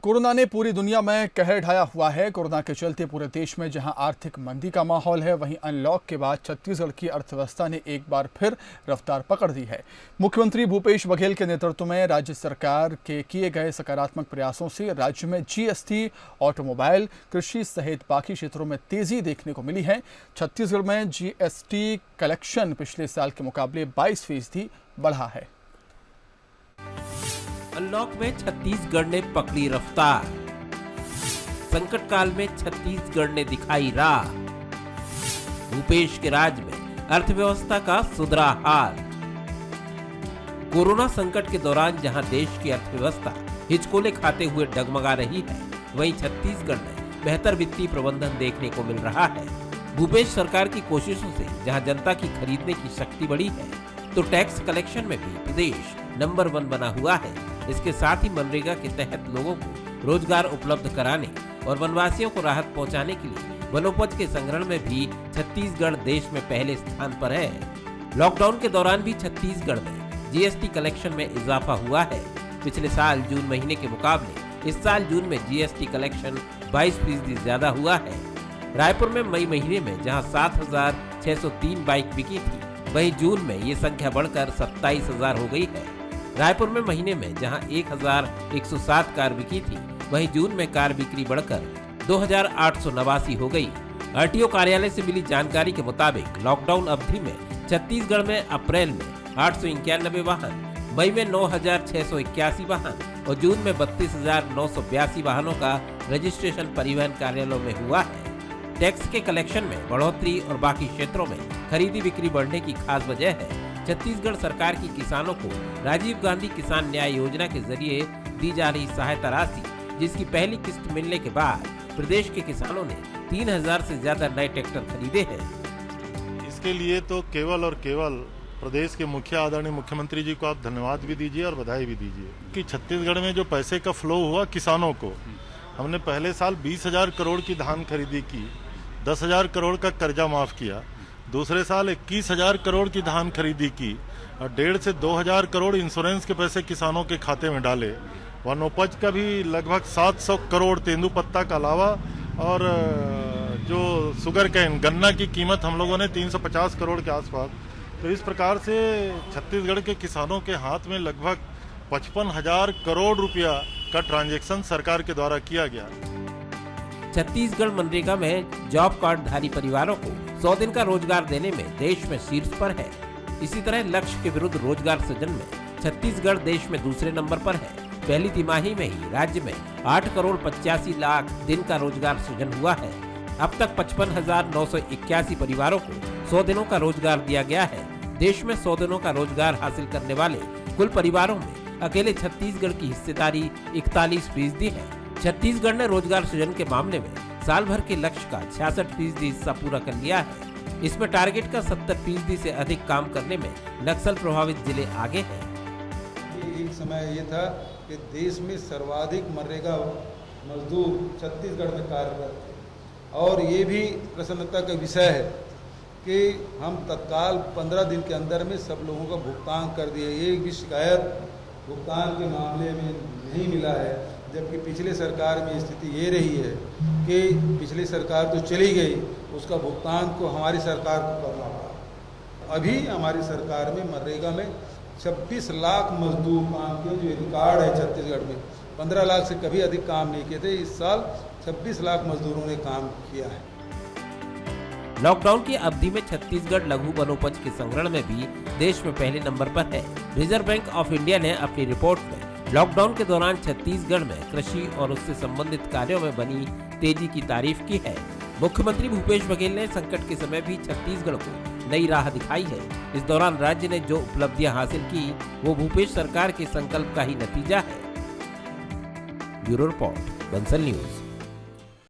Corona ने पूरी दुनिया में कहर ढाया हुआ है। कोरोना के चलते पूरे देश में जहां आर्थिक मंदी का माहौल है, वहीं अनलॉक के बाद छत्तीसगढ़ की अर्थव्यवस्था ने एक बार फिर रफ्तार पकड़ दी है। मुख्यमंत्री भूपेश बघेल के नेतृत्व में राज्य सरकार के किए गए सकारात्मक प्रयासों से राज्य में जीएसटी, ऑटोमोबाइल, कृषि सहित बाकी क्षेत्रों में तेजी देखने को मिली है। छत्तीसगढ़ में जीएसटी कलेक्शन पिछले साल के मुकाबले 22% बढ़ा है। अनलॉक में छत्तीसगढ़ ने पकड़ी रफ्तार, संकट काल में छत्तीसगढ़ ने दिखाई राह, भूपेश के राज में अर्थव्यवस्था का सुधरा हाल। कोरोना संकट के दौरान जहां देश की अर्थव्यवस्था हिचकोले खाते हुए डगमगा रही है, वहीं छत्तीसगढ़ में बेहतर वित्तीय प्रबंधन देखने को मिल रहा है। भूपेश सरकार की कोशिशों से जहां जनता की खरीदने की शक्ति बढ़ी है, तो टैक्स कलेक्शन में भी प्रदेश नंबर 1 बना हुआ है। इसके साथ ही मनरेगा के तहत लोगों को रोजगार उपलब्ध कराने और वनवासियों को राहत पहुंचाने के लिए वनोपज के संग्रहण में भी छत्तीसगढ़ देश में पहले स्थान पर है। लॉकडाउन के दौरान भी छत्तीसगढ़ में जीएसटी कलेक्शन में इजाफा हुआ है। पिछले साल जून महीने के मुकाबले इस साल जून में जीएसटी कलेक्शन 22% ज्यादा हुआ है। रायपुर में मई महीने में जहां 7,603 बाइक बिकी थी, वहीं जून में ये संख्या बढ़कर 27,000 हो गई है। रायपुर में महीने में जहां 1,107 कार बिकी थी, वहीं जून में कार बिक्री बढ़कर 2,889 हो गई। आरटीओ कार्यालय से मिली जानकारी के मुताबिक लॉकडाउन अवधि में छत्तीसगढ़ में अप्रैल में 891 वाहन, मई में 9,681 वाहन और जून में 32,982 वाहनों का रजिस्ट्रेशन परिवहन कार्यालयों में हुआ है। टैक्स के कलेक्शन में बढ़ोतरी और बाकी क्षेत्रों में खरीदी बिक्री बढ़ने की खास वजह है छत्तीसगढ़ सरकार की किसानों को राजीव गांधी किसान न्याय योजना के जरिए दी जा रही सहायता राशि, जिसकी पहली किस्त मिलने के बाद प्रदेश के किसानों ने 3,000 से ज्यादा नए ट्रैक्टर खरीदे हैं। इसके लिए तो केवल और केवल प्रदेश के मुखिया आदरणीय मुख्यमंत्री जी को आप धन्यवाद भी दीजिए और बधाई भी दीजिए कि छत्तीसगढ़ में जो पैसे का फ्लो हुआ किसानों को, हमने पहले साल 20,000 करोड़ की धान खरीदी की, 10,000 करोड़ का कर्जा माफ किया, दूसरे साल 21,000 करोड़ की धान खरीदी की और 1,500 से 2,000 करोड़ इंश्योरेंस के पैसे किसानों के खाते में डाले। वनोपज का भी लगभग 700 करोड़ तेंदुपत्ता का अलावा और जो शुगर कैन गन्ना की कीमत हम लोगों ने 350 करोड़ के आसपास। तो इस प्रकार से छत्तीसगढ़ के किसानों के हाथ में लगभग 55,000 करोड़ रुपया का ट्रांजैक्शन सरकार के द्वारा किया गया। छत्तीसगढ़ मनरेगा में जॉब कार्ड धारी परिवारों को 100 दिन का रोजगार देने में देश में शीर्ष पर है। इसी तरह लक्ष्य के विरुद्ध रोजगार सृजन में छत्तीसगढ़ देश में दूसरे नंबर पर है। पहली तिमाही में ही राज्य में 8 करोड़ 85 लाख दिन का रोजगार सृजन हुआ है। अब तक 55,981 परिवारों को 100 दिनों का रोजगार दिया गया है। देश में 100 दिनों का रोजगार हासिल करने वाले कुल परिवारों में अकेले छत्तीसगढ़ की हिस्सेदारी 41% है। छत्तीसगढ़ ने रोजगार सृजन के मामले में साल भर के लक्ष्य का 66% हिस्सा पूरा कर लिया है। इसमें टारगेट का 70% से अधिक काम करने में नक्सल प्रभावित जिले आगे हैं। एक समय ये था कि देश में सर्वाधिक मनरेगा मजदूर छत्तीसगढ़ में कार्यरत थे और ये भी प्रसन्नता का विषय है कि हम तत्काल 15 दिन के अंदर में सब लोगों का भुगतान कर दिए। एक भी शिकायत भुगतान के मामले में नहीं मिला है, जबकि पिछले सरकार में स्थिति ये रही है कि पिछली सरकार तो चली गई, उसका भुगतान को हमारी सरकार को करना पड़ा। अभी हमारी सरकार में मनरेगा में 26 लाख मजदूर काम किए, जो रिकॉर्ड है छत्तीसगढ़ में। 15 लाख से कभी अधिक काम नहीं किए थे। इस साल 26 लाख मजदूरों ने काम किया है। लॉकडाउन की अवधि में छत्तीसगढ़ लघु वनोपज के संग्रहण में भी देश में पहले नंबर पर है। रिजर्व बैंक ऑफ इंडिया ने अपनी रिपोर्ट में लॉकडाउन के दौरान छत्तीसगढ़ में कृषि और उससे संबंधित कार्यों में बनी तेजी की तारीफ की है। मुख्यमंत्री भूपेश बघेल ने संकट के समय भी छत्तीसगढ़ को नई राह दिखाई है। इस दौरान राज्य ने जो उपलब्धियां हासिल की, वो भूपेश सरकार के संकल्प का ही नतीजा है। Bureau report, Bansal news.